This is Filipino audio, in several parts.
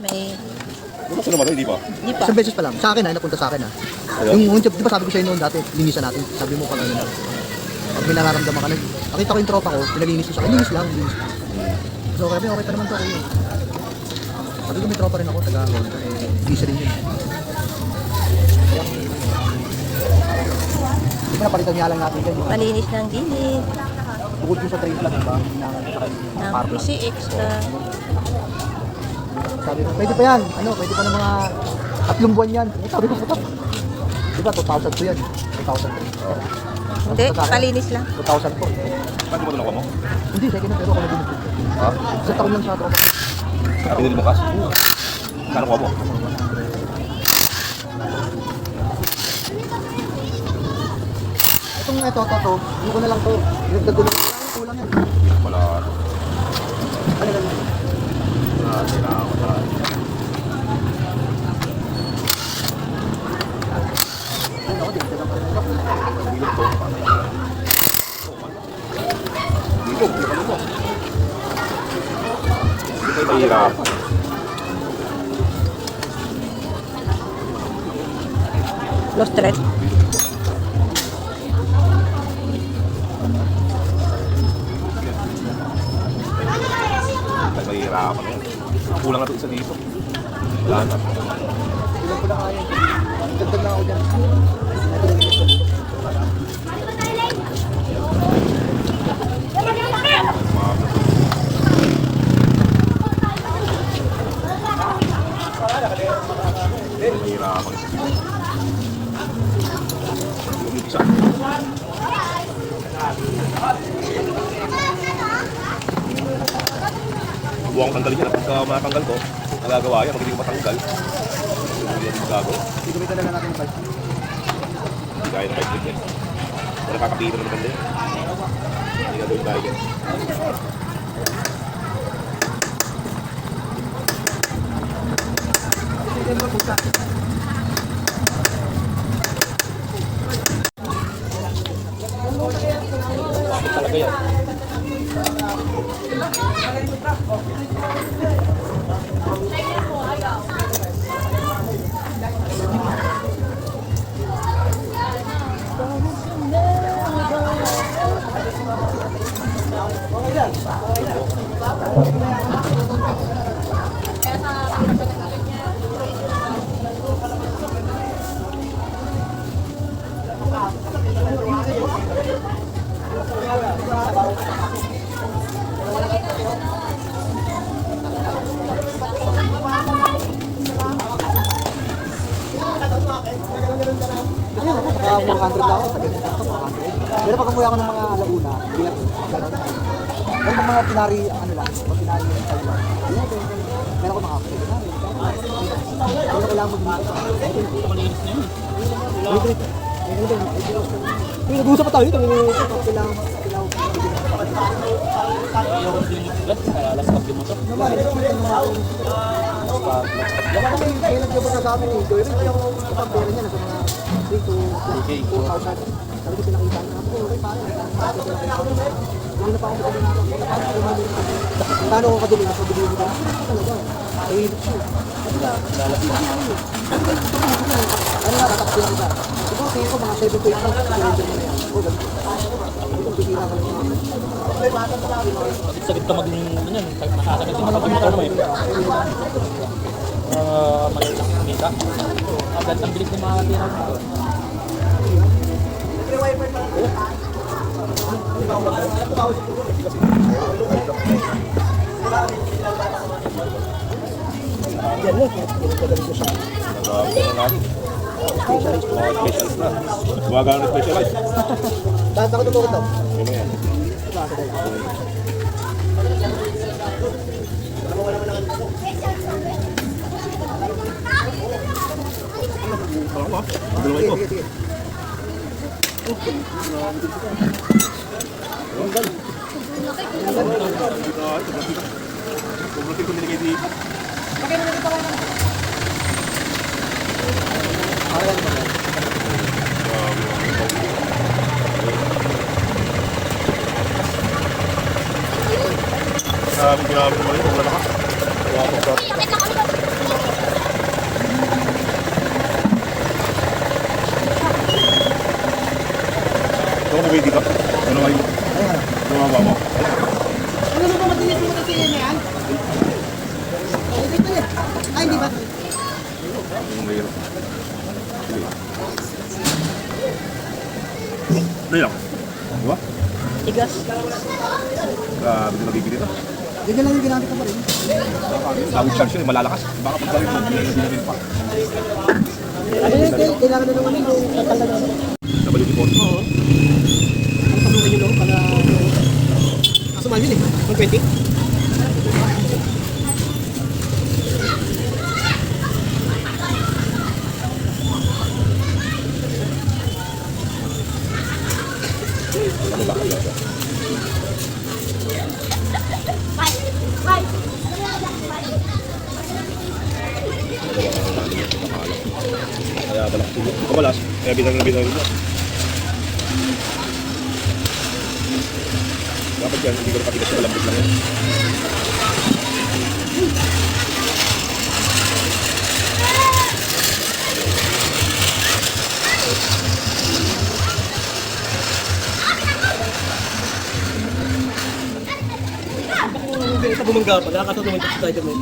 May... Bukas na naman, hindi pa. Di pa. Isang beses pa lang. Sa akin napunta sa akin Yung di ba sabi ko sa'yo noon dati, linisan natin. Sabi mo pag ano na. Pag may nararamdaman ka, nakita ko yung tropa ko, pinalinis ko sa akin. Linis lang. So kaya okay pa naman to. Sabi ko may tropa rin ako, taga-Honda. Busy rin yun. Di ba napalitan niya lang natin dyan. Malinis ng gilid. Bukod ko sa train lang, diba? Ng PC extra. Sabi ko, pwede pa yan. Pwede pa ng mga 3 buwan yan. Sabi ko, putak. Di ba, 2,000 to yan. 2,000. Hindi, kalinis lang. 2,000 po. Paano mo ito mo? Hindi, second na pero ako nag-inip. Ha? Sa taon lang sa tropa. Pinili mo kas? Kano ko mo? Ito, hindi ko na lang to. Nagdago lang. Kulang yan. Wala. Ano lang yan? Kailangan ko sa... Ano ako, dito lang. Bilog to. Bilog, bilog mo. Hindi kayo mahirap. Lost thread. Ay, mahirapan na yan. Kulang na ito isa dito. Wala na. Ilan ko na kaya. Dagdag na ako dyan. Mahirapan isa dito. Yung isa. Buwang tanggalin yan. Pagka matanggal ko, nagagawa yan. Pag hindi ko matanggal, hindi yan magago. Hindi ko talaga natin yung bike. Hindi kaya na bike yan. Wala kakapito na maganda yan. Hindi gagawin tayo yan. Talaga yan. Saka 400 lang ako, sa ganyan ako, 400. Pero pag umuwi ako ng mga Laguna, bilang gano'n. Pero pag mga pinari, ano lang, pag pinari yung Taiwan, meron ko makakapit. Pero kailangan mo dito. Uy, nag-uusap pa tayo dito. Kailangan sabi ni Joy, yung isang pera niya nasa mga 3 to 4,000. Sabi ko pinakita niya. Ako, okay, paano? Hindi na pa ako paano ko kaduli? Nasa bili mo ba? Talaga. Ay, ano nga, tatakti lang ka. Siguro, tingin ko mga 7 to 8 months. Surrender mo na yan. O, ganito. Hindi kong bibira ka lang. Sakit ka maging ganyan, masasakit yung motor mo eh. Maliit ang kumita. Agad ang bilis ng mga tira mo. Yan lang, pinagpagaling ko siya. Specialist na. Gumagano na specialist. Bakit ako tumukot daw? Yun na yan. Parang ba? Dalawa ito. Pagbutin ko nilagay dito. Grabe naman ito. Wala ka. Wala ka. dito. Ano kayo? Ano ba mo? Ano ba matinis mo kasi yan yan? Ay, hindi ba? Ang mahirap. Sige. Ano yun? Diba? Tigas. Grabe na nabibili ito. Ganyan lang yung ginamit ko pa rin. Tawag charge yun, malalakas. Baka pagkalit mo, hindi pa. Ano yun, kailangan na naman yung tatala na. WD-40. Oo. Ang pasukan yung loob para... Kaso mahal yun eh. 120? Ano ba? Kaya balak tulog. Kamalas, kaya binang mo. Dapat yan, hindi ko na patigas sa malambot lang yan. Sa bumangga pa, nakakatawa naman sa Spider-Man.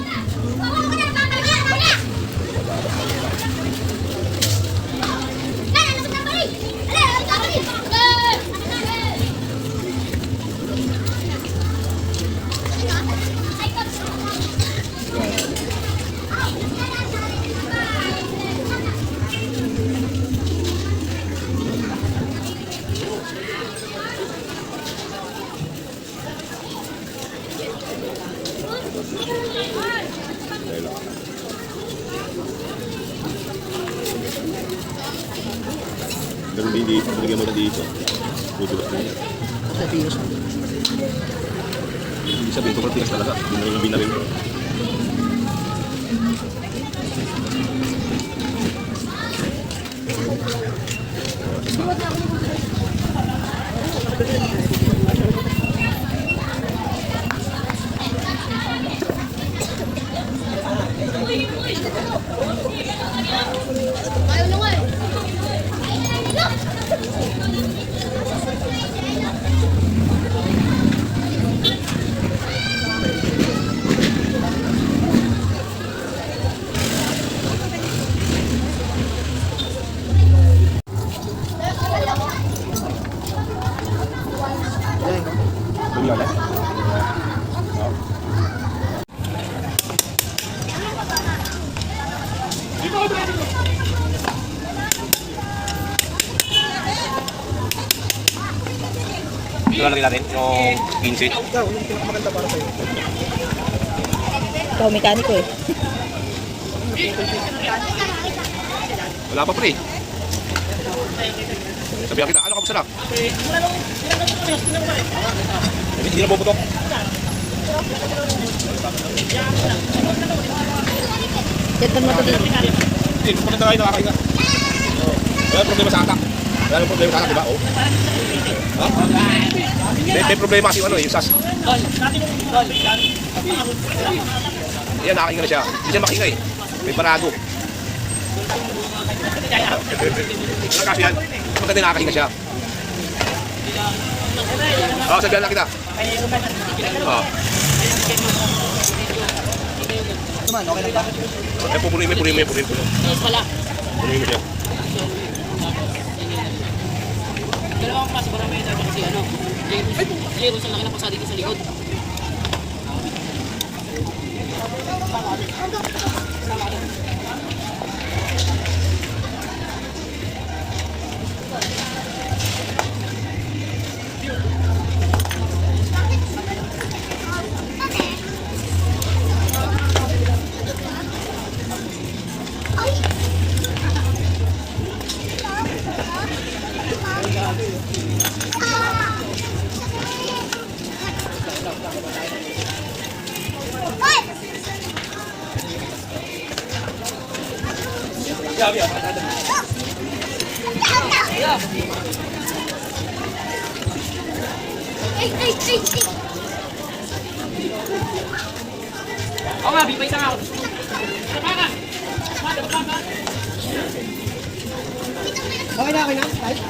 Ganun din dito, binigyan mo na dito. Budulas na yan. Sa pinos. Ibig sabihin, ito tigas talaga. Hindi mo yung binawin. Bumiyala. Ito lalagay natin, yung 15. Ikaw, yung pinakamaganda para sa'yo. Ikaw, mekaniko eh. Wala pa pre. Sabihan kita, ano kamusta na? Hindi na bubutok. Tiyan mo ito dito. Hindi, maganda kayo nakakahinga. Wala problema sa atak. Wala problema sa atak, di ba? Oh. Ha? May problema kasi ano, yung sas. Yan, nakahinga na siya. Hindi siya makahinga eh. May parado. Ano kasi yan? Maganda nakakahinga siya. Oo, sabihan lang kita. Oo. Naman, okay lang ba? Pupunin mo. Pupunin mo siya. Dalawang klase barometer kasi ano. Zero sa laki ng pasa dito sa likod. Oo nga, bipay sa ako. Okay na, okay na? Right?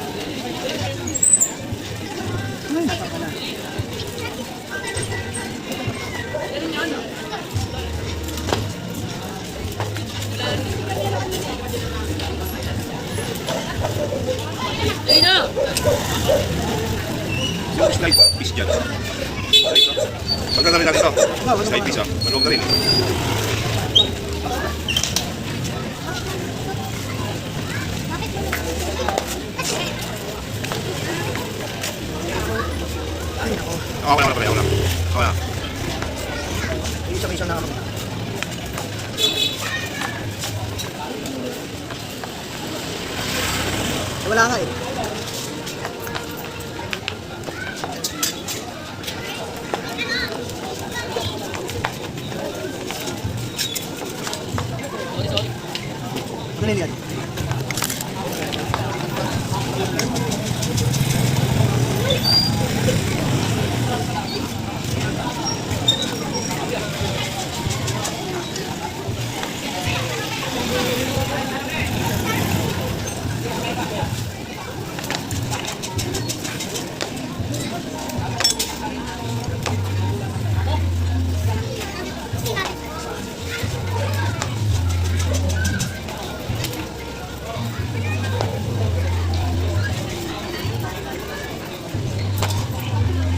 slide piece dyan. Slide, no? Pagka namin natin ito. Slide piece, ha? Maluwag na rin. Okay lang, okay lang. Okay lang. Isa-isa na kami. Wala nga eh. Ano na yan?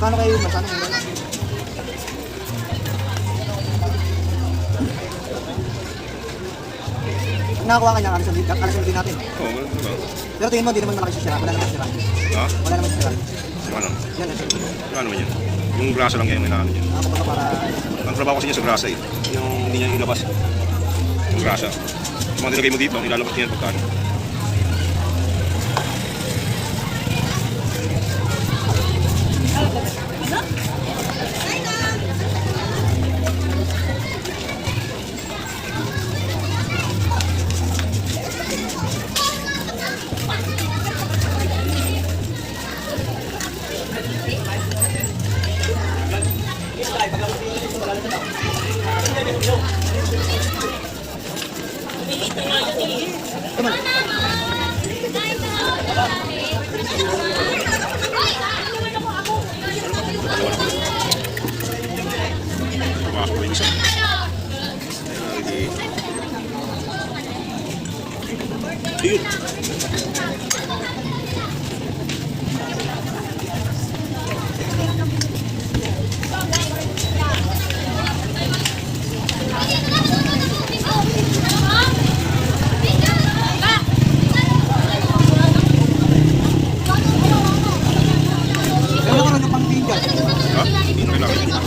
Paano kayo masana mo na? Nakakuha ka niya, alas din natin. Oo, ganun ba? Pero tingin mo, hindi naman malaki siya sira. Wala naman sira. Ha? Wala naman sira. Ano? Yan eh. Ano naman yun? Yung grasa lang yan, may naano yun. Ako pa para... Ang trabaho kasi niya sa grasa eh. Yung hindi niya ilabas. Yung grasa. Yung mga nilagay mo dito, ilalabas niya yan pagkano. Pasok ko yung isa. Ayun. Ano ka rin yung pang-tinggal? Ha? Hindi na kailangan.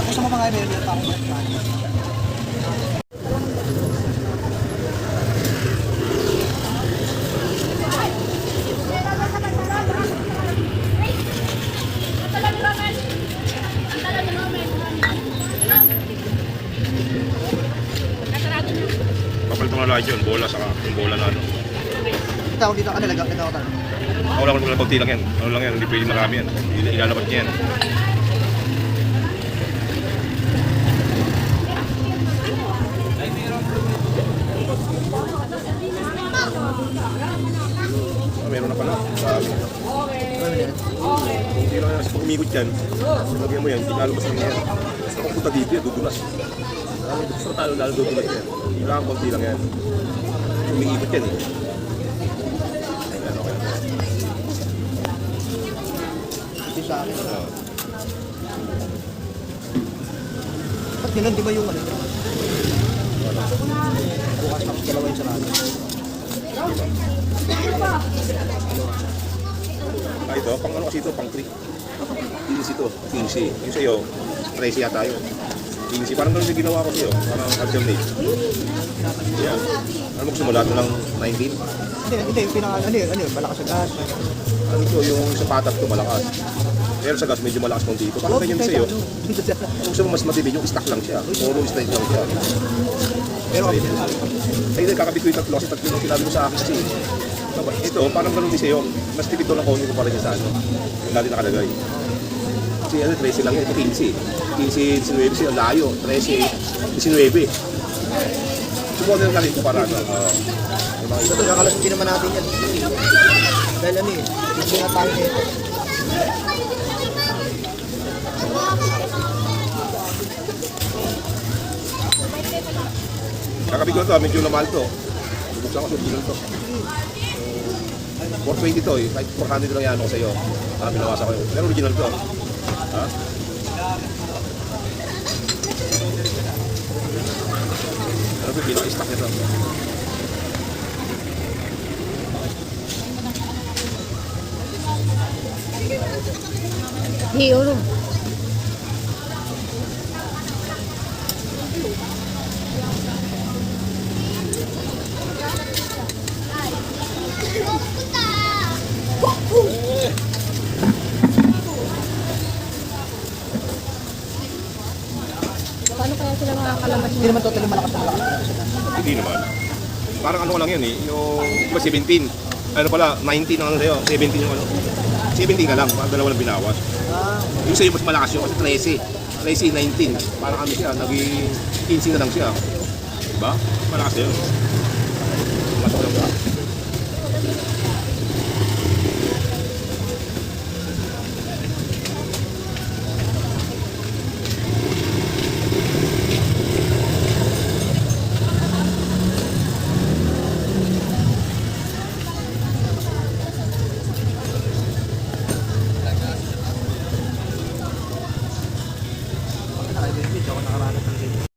Gusto mo mga i-mail pa ako? Papalit mo na lahat yun. Bola saka yung bola na ano. Tawag dito ka nalaga ka tayo. Wala ko lang konti lang yan. Ano lang yan, hindi pwede marami yan. Ilalabas niya yan. Meron na pala. Sabi. Hindi lang yan. Kasi pag umikot yan, lagyan mo yan, ilalabas mo yan. Basta kung punta dito yan, dudulas. Gusto tayo lalo dudulas yan. Kailangan konti lang yan. Umiikot yan eh. Ayan, okay. Ito sa akin. Ba't ganun, di ba yung ano? Bukas tapos dalawa yung sarado. Ito, pang ano kasi ito, pang 3. 15 ito, 15. Yung sa'yo, 13 yata yun. 15, parang ganun yung ginawa ko sa'yo, parang alternate. Yan. Ano mo gusto mo, lahat ng 19? Hindi, yung pinaka, ano yun, malakas sa gas. Ano ito, yung sa patat ko malakas. Pero sa gas, medyo malakas pang dito. Parang ganyan sa'yo. Kung gusto mo mas matibig, yung stock lang siya. Puro straight lang siya. Pero Ay, hindi, kakabit ko yung tatlo kasi tatlo yung sinabi mo sa akin kasi. Ito, parang ganun din sa'yo. Mas tipid to ng kaunti ko para dyan sa ano. Yung dati nakalagay. Kasi ano, 13 lang yan. Ito 15. 15, 19 siya. Layo. 13, 19. Sumodel na rin ito para ano. Ito, kakalasin naman natin yan. Dahil ano eh, hindi nga tayo nito. Kakabit ko ito, medyo namal to. Buksan ko sa bilog to. 420 to eh. Kahit 400 lang yan ako sa'yo. Pinawasan ko yun. Pero original to. Ha? Ano po yung pinaka-stock nito? Hey, ulog. Paano kaya sila makakalamat? Hindi naman totally malakas na malakas. Hindi naman. Parang ano ko lang yan eh. Yung iba 17. Ano pala, 19 ang ano sa'yo. 17 yung ano. 17 ka lang. Parang dalawa lang binawas. Yung sa'yo mas malakas yung kasi 13. 13, 19. Parang ano siya. Naging 15 na lang siya. Diba? Malakas yun. Mas lang ba?